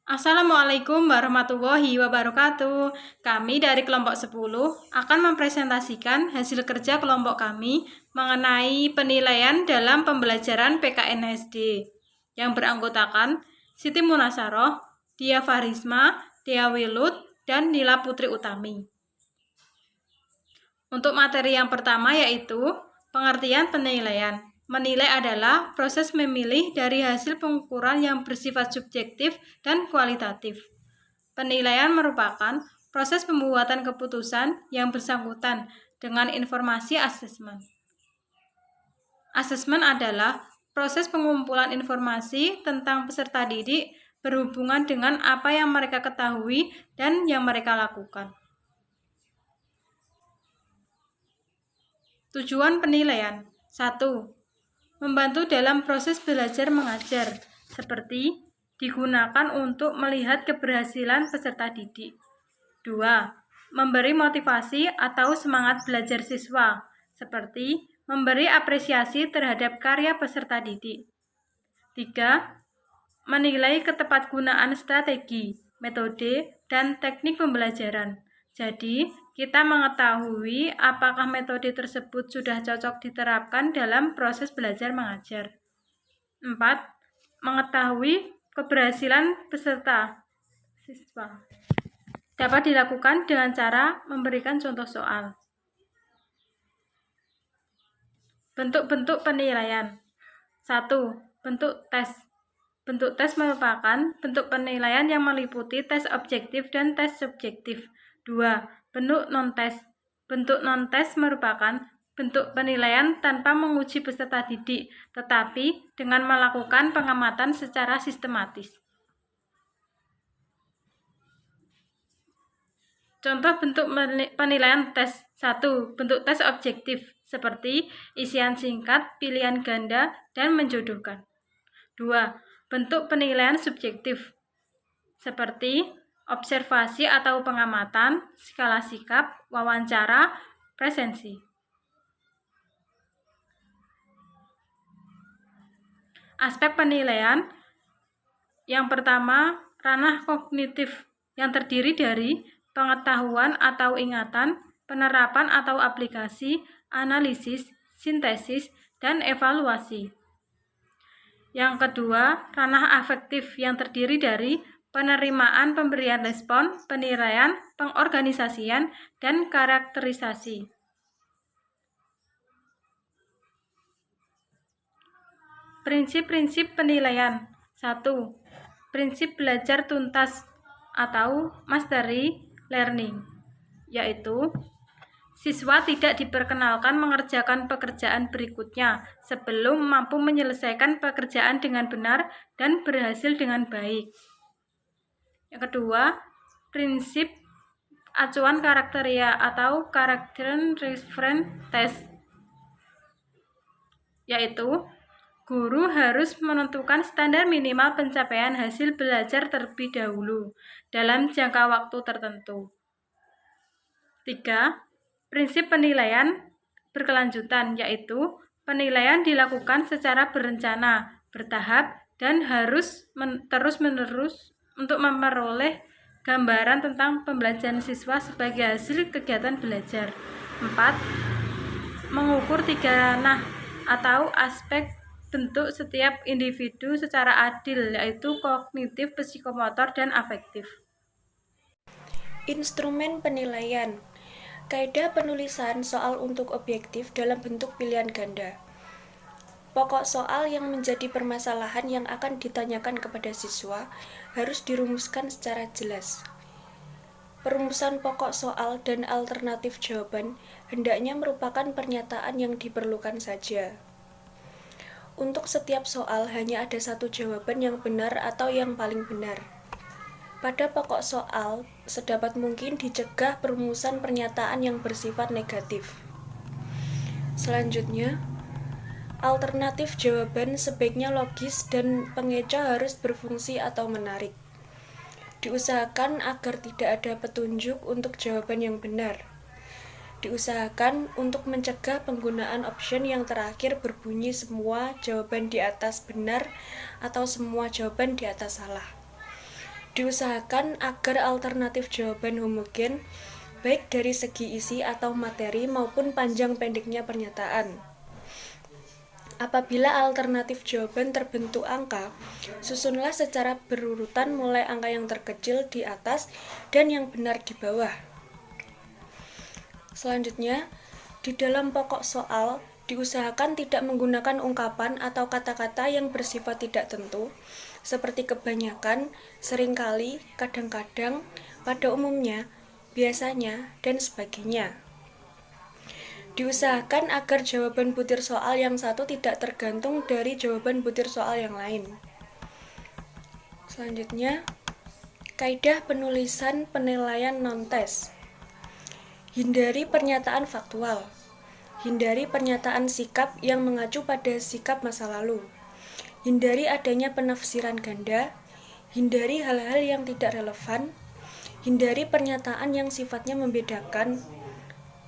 Assalamualaikum warahmatullahi wabarakatuh. Kami dari kelompok 10 akan mempresentasikan hasil kerja kelompok kami mengenai penilaian dalam pembelajaran PKN SD yang beranggotakan Siti Munasaroh, Dia Farisma, Dea Wilut, dan Nila Putri Utami. Untuk materi yang pertama yaitu pengertian penilaian. Menilai adalah proses memilih dari hasil pengukuran yang bersifat subjektif dan kualitatif. Penilaian merupakan proses pembuatan keputusan yang bersangkutan dengan informasi asesmen. Asesmen adalah proses pengumpulan informasi tentang peserta didik berhubungan dengan apa yang mereka ketahui dan yang mereka lakukan. Tujuan penilaian 1. Membantu dalam proses belajar mengajar, seperti digunakan untuk melihat keberhasilan peserta didik. 2. Memberi motivasi atau semangat belajar siswa, seperti memberi apresiasi terhadap karya peserta didik. 3. Menilai ketepatgunaan strategi, metode, dan teknik pembelajaran. Jadi, kita mengetahui apakah metode tersebut sudah cocok diterapkan dalam proses belajar mengajar. 4. Mengetahui keberhasilan peserta siswa. Dapat dilakukan dengan cara memberikan contoh soal. Bentuk-bentuk penilaian. 1. Bentuk tes. Bentuk tes merupakan bentuk penilaian yang meliputi tes objektif dan tes subjektif. 2. Bentuk non-tes. Bentuk non-tes merupakan bentuk penilaian tanpa menguji peserta didik, tetapi dengan melakukan pengamatan secara sistematis. Contoh bentuk penilaian tes. 1. Bentuk tes objektif, seperti isian singkat, pilihan ganda, dan menjodohkan. 2. Bentuk penilaian subjektif, seperti observasi atau pengamatan, skala sikap, wawancara, presensi. Aspek penilaian. Yang pertama, ranah kognitif yang terdiri dari pengetahuan atau ingatan, penerapan atau aplikasi, analisis, sintesis, dan evaluasi. Yang kedua, ranah afektif yang terdiri dari penerimaan, pemberian respon, penilaian, pengorganisasian, dan karakterisasi. Prinsip-prinsip penilaian. 1. Prinsip belajar tuntas atau mastery learning, yaitu siswa tidak diperkenalkan mengerjakan pekerjaan berikutnya sebelum mampu menyelesaikan pekerjaan dengan benar dan berhasil dengan baik. Yang kedua, prinsip acuan karakteria atau character reference test, yaitu guru harus menentukan standar minimal pencapaian hasil belajar terlebih dahulu dalam jangka waktu tertentu. 3. Prinsip penilaian berkelanjutan, yaitu penilaian dilakukan secara berencana, bertahap, dan harus terus-menerus untuk memperoleh gambaran tentang pembelajaran siswa sebagai hasil kegiatan belajar. 4. Mengukur 3 ranah atau aspek bentuk setiap individu secara adil, yaitu kognitif, psikomotor, dan afektif. Instrumen penilaian. Kaidah penulisan soal untuk objektif dalam bentuk pilihan ganda. Pokok soal yang menjadi permasalahan yang akan ditanyakan kepada siswa harus dirumuskan secara jelas. Perumusan pokok soal dan alternatif jawaban hendaknya merupakan pernyataan yang diperlukan saja. Untuk setiap soal hanya ada satu jawaban yang benar atau yang paling benar. Pada pokok soal, sedapat mungkin dicegah perumusan pernyataan yang bersifat negatif. Selanjutnya, alternatif jawaban sebaiknya logis dan pengeca harus berfungsi atau menarik. Diusahakan agar tidak ada petunjuk untuk jawaban yang benar. Diusahakan untuk mencegah penggunaan option yang terakhir berbunyi semua jawaban di atas benar atau semua jawaban di atas salah. Diusahakan agar alternatif jawaban homogen, baik dari segi isi atau materi maupun panjang pendeknya pernyataan. Apabila alternatif jawaban terbentuk angka, susunlah secara berurutan mulai angka yang terkecil di atas dan yang benar di bawah. Selanjutnya, di dalam pokok soal, diusahakan tidak menggunakan ungkapan atau kata-kata yang bersifat tidak tentu, seperti kebanyakan, seringkali, kadang-kadang, pada umumnya, biasanya, dan sebagainya. Diusahakan agar jawaban butir soal yang satu tidak tergantung dari jawaban butir soal yang lain. Selanjutnya, kaidah penulisan penilaian non-tes. Hindari pernyataan faktual. Hindari pernyataan sikap yang mengacu pada sikap masa lalu. Hindari adanya penafsiran ganda. Hindari hal-hal yang tidak relevan. Hindari pernyataan yang sifatnya membedakan,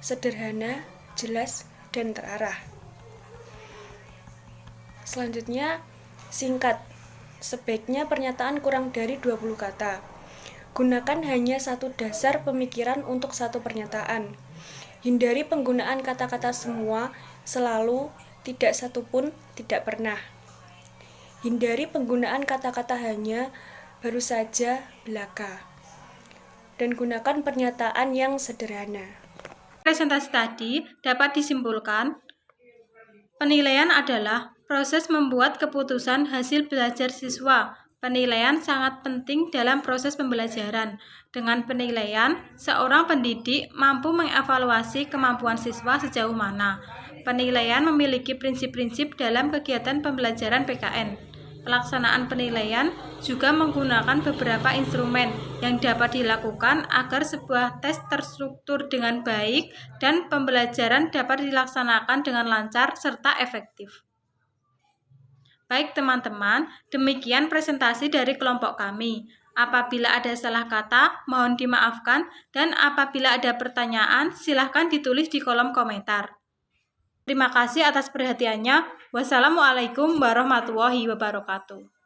sederhana, jelas, dan terarah. Selanjutnya, singkat. Sebaiknya pernyataan kurang dari 20 kata. Gunakan hanya satu dasar pemikiran untuk satu pernyataan. Hindari penggunaan kata-kata semua, selalu, tidak satupun, tidak pernah. Hindari penggunaan kata-kata hanya, baru saja, belaka. Dan gunakan pernyataan yang sederhana. Presentasi tadi dapat disimpulkan, penilaian adalah proses membuat keputusan hasil belajar siswa. Penilaian sangat penting dalam proses pembelajaran. Dengan penilaian, seorang pendidik mampu mengevaluasi kemampuan siswa sejauh mana. Penilaian memiliki prinsip-prinsip dalam kegiatan pembelajaran PKN. Pelaksanaan penilaian juga menggunakan beberapa instrumen yang dapat dilakukan agar sebuah tes terstruktur dengan baik dan pembelajaran dapat dilaksanakan dengan lancar serta efektif. Baik teman-teman, demikian presentasi dari kelompok kami. Apabila ada salah kata, mohon dimaafkan, dan apabila ada pertanyaan, silahkan ditulis di kolom komentar. Terima kasih atas perhatiannya. Wassalamualaikum warahmatullahi wabarakatuh.